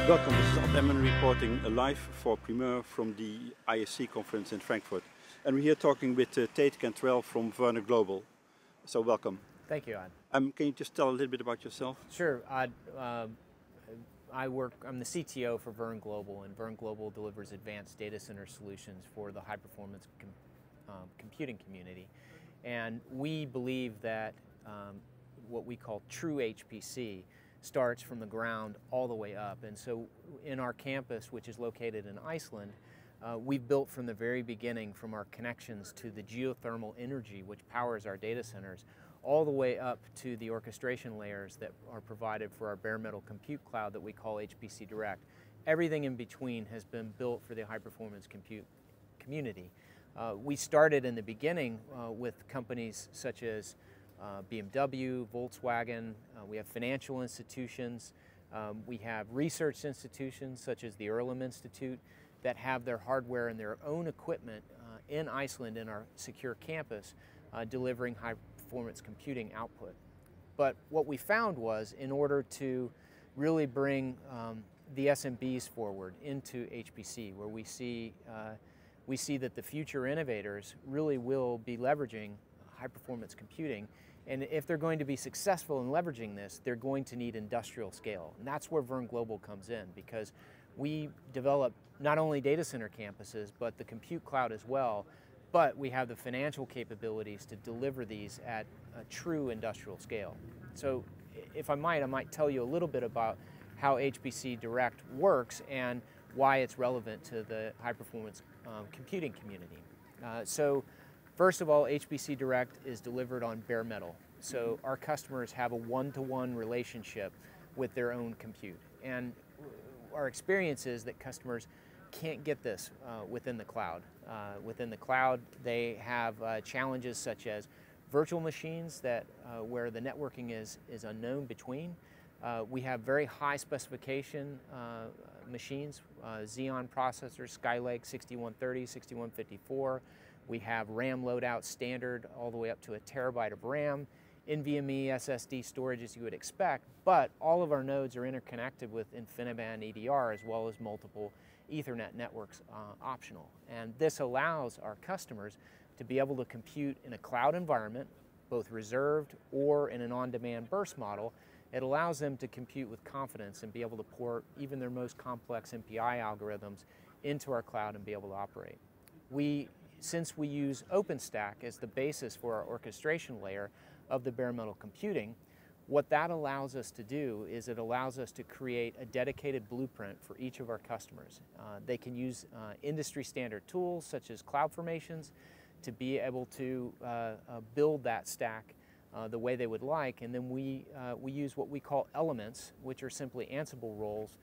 Welcome, this is Ad reporting live for Primeur from the ISC conference in Frankfurt. And we're here talking with Tate Cantrell from Verne Global. So welcome. Thank you, Ad. Can you just tell a little bit about yourself? Sure. I'm the CTO for Verne Global, and Verne Global delivers advanced data center solutions for the high-performance computing community. And we believe that what we call true HPC starts from the ground all the way up. And so in our campus, which is located in Iceland, we've built from the very beginning, from our connections to the geothermal energy which powers our data centers, all the way up to the orchestration layers that are provided for our bare metal compute cloud that we call hpcDIRECT. Everything in between has been built for the high-performance compute community. We started in the beginning with companies such as BMW, Volkswagen. We have financial institutions. We have research institutions such as the Earlham Institute that have their hardware and their own equipment in Iceland in our secure campus delivering high-performance computing output. But what we found was, in order to really bring the SMBs forward into HPC, where we see that the future innovators really will be leveraging high-performance computing, and if they're going to be successful in leveraging this, they're going to need industrial scale. And that's where Verne Global comes in, because we develop not only data center campuses, but the compute cloud as well, but we have the financial capabilities to deliver these at a true industrial scale. So if I might tell you a little bit about how hpcDIRECT works and why it's relevant to the high-performance computing community. So first of all, hpcDIRECT is delivered on bare metal. So our customers have a one-to-one relationship with their own compute. And our experience is that customers can't get this within the cloud. Within the cloud, they have challenges such as virtual machines that where the networking is unknown between. We have very high specification machines, Xeon processors, Skylake 6130, 6154. We have RAM loadout standard all the way up to a terabyte of RAM, NVMe SSD storage as you would expect, but all of our nodes are interconnected with InfiniBand EDR as well as multiple Ethernet networks optional. And this allows our customers to be able to compute in a cloud environment, both reserved or in an on-demand burst model. It allows them to compute with confidence and be able to port even their most complex MPI algorithms into our cloud and be able to operate. Since we use OpenStack as the basis for our orchestration layer of the bare metal computing, what that allows us to do is it allows us to create a dedicated blueprint for each of our customers. They can use industry standard tools such as CloudFormations to be able to build that stack the way they would like, and then we use what we call elements, which are simply Ansible roles,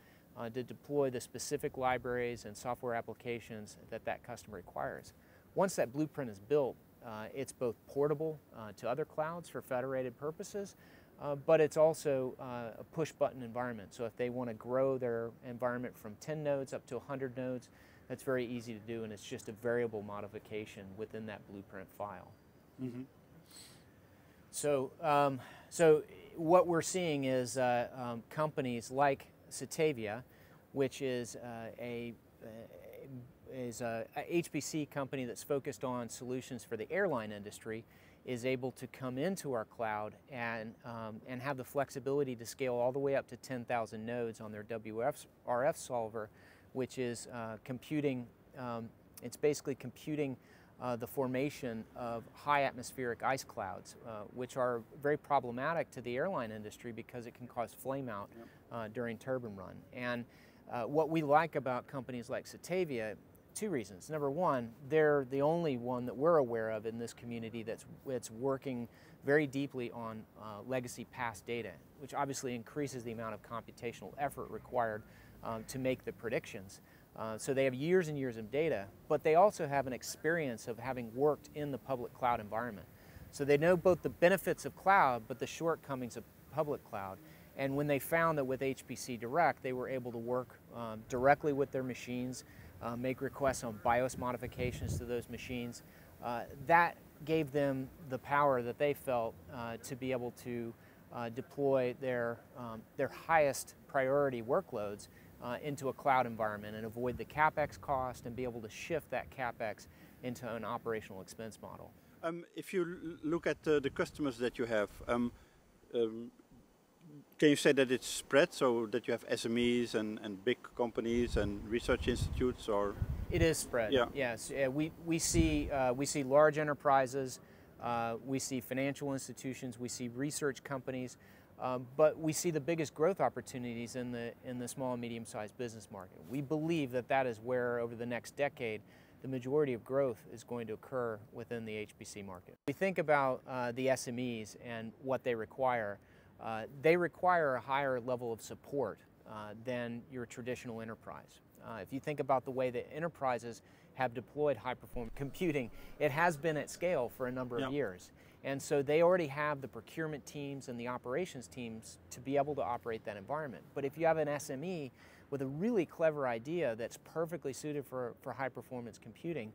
to deploy the specific libraries and software applications that customer requires. Once that blueprint is built, it's both portable to other clouds for federated purposes, but it's also a push-button environment. So if they want to grow their environment from 10 nodes up to 100 nodes, that's very easy to do, and it's just a variable modification within that blueprint file. Mm-hmm. So what we're seeing is companies like Cetavia, which is a HPC company that's focused on solutions for the airline industry, is able to come into our cloud and have the flexibility to scale all the way up to 10,000 nodes on their WRF solver, which is computing. It's basically computing the formation of high atmospheric ice clouds, which are very problematic to the airline industry because it can cause flame out during turbine run. And what we like about companies like Cetavia, two reasons. Number one, they're the only one that we're aware of in this community that's working very deeply on legacy past data, which obviously increases the amount of computational effort required to make the predictions. So they have years and years of data, but they also have an experience of having worked in the public cloud environment. So they know both the benefits of cloud, but the shortcomings of public cloud. And when they found that with hpcDIRECT, they were able to work directly with their machines, make requests on BIOS modifications to those machines, that gave them the power that they felt to be able to deploy their highest priority workloads into a cloud environment and avoid the CapEx cost and be able to shift that CapEx into an operational expense model. If you look at the customers that you have, can you say that it's spread, so that you have SMEs and big companies and research institutes, or? It is spread. Yeah. Yes. We see large enterprises, we see financial institutions, we see research companies, but we see the biggest growth opportunities in the small and medium-sized business market. We believe that that is where, over the next decade, the majority of growth is going to occur within the HPC market. We think about the SMEs and what they require. They require a higher level of support than your traditional enterprise. If you think about the way that enterprises have deployed high-performance computing, it has been at scale for a number of years. And so they already have the procurement teams and the operations teams to be able to operate that environment. But if you have an SME with a really clever idea that's perfectly suited for high-performance computing,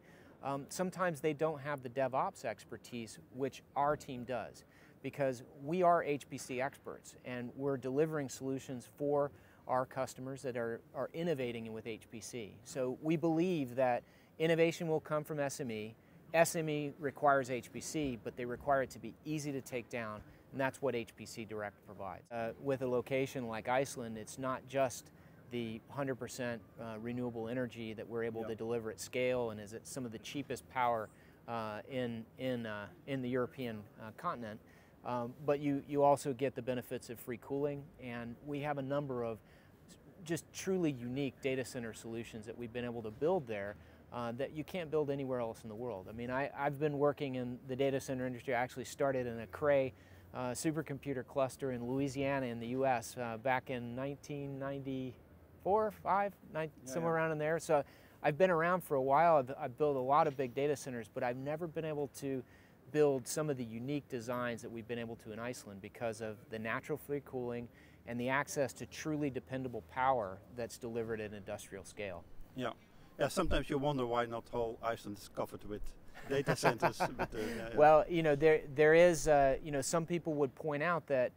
sometimes they don't have the DevOps expertise, which our team does, because we are HPC experts and we're delivering solutions for our customers that are innovating with HPC. So we believe that innovation will come from SME. SME requires HPC, but they require it to be easy to take down, and that's what hpcDIRECT provides. With a location like Iceland, it's not just the 100% renewable energy that we're able to deliver at scale, and is at some of the cheapest power in the European continent. But you also get the benefits of free cooling, and we have a number of just truly unique data center solutions that we've been able to build there that you can't build anywhere else in the world. I mean, I've been working in the data center industry. I actually started in a Cray supercomputer cluster in Louisiana in the US back in 1994, somewhere around in there. So I've been around for a while. I've built a lot of big data centers, but I've never been able to build some of the unique designs that we've been able to in Iceland because of the natural free cooling and the access to truly dependable power that's delivered at industrial scale. Yeah. Yeah, sometimes you wonder why not whole Iceland is covered with data centers. But, well, you know, there is, you know, some people would point out that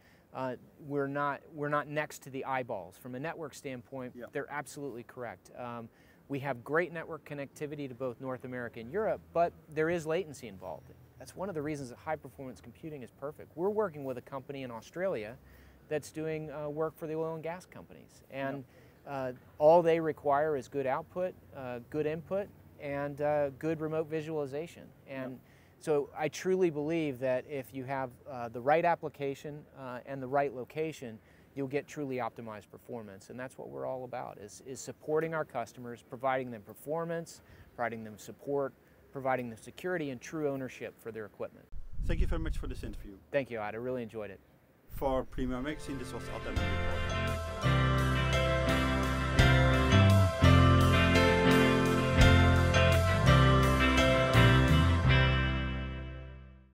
we're not next to the eyeballs. From a network standpoint, they're absolutely correct. We have great network connectivity to both North America and Europe, but there is latency involved. That's one of the reasons that high-performance computing is perfect. We're working with a company in Australia that's doing work for the oil and gas companies. And all they require is good output, good input, and good remote visualization. And so I truly believe that if you have the right application and the right location, you'll get truly optimized performance. And that's what we're all about, is supporting our customers, providing them performance, providing them support, providing them security and true ownership for their equipment. Thank you very much for this interview. Thank you, Ad. I really enjoyed it. For Premier Magazine, this was Adam.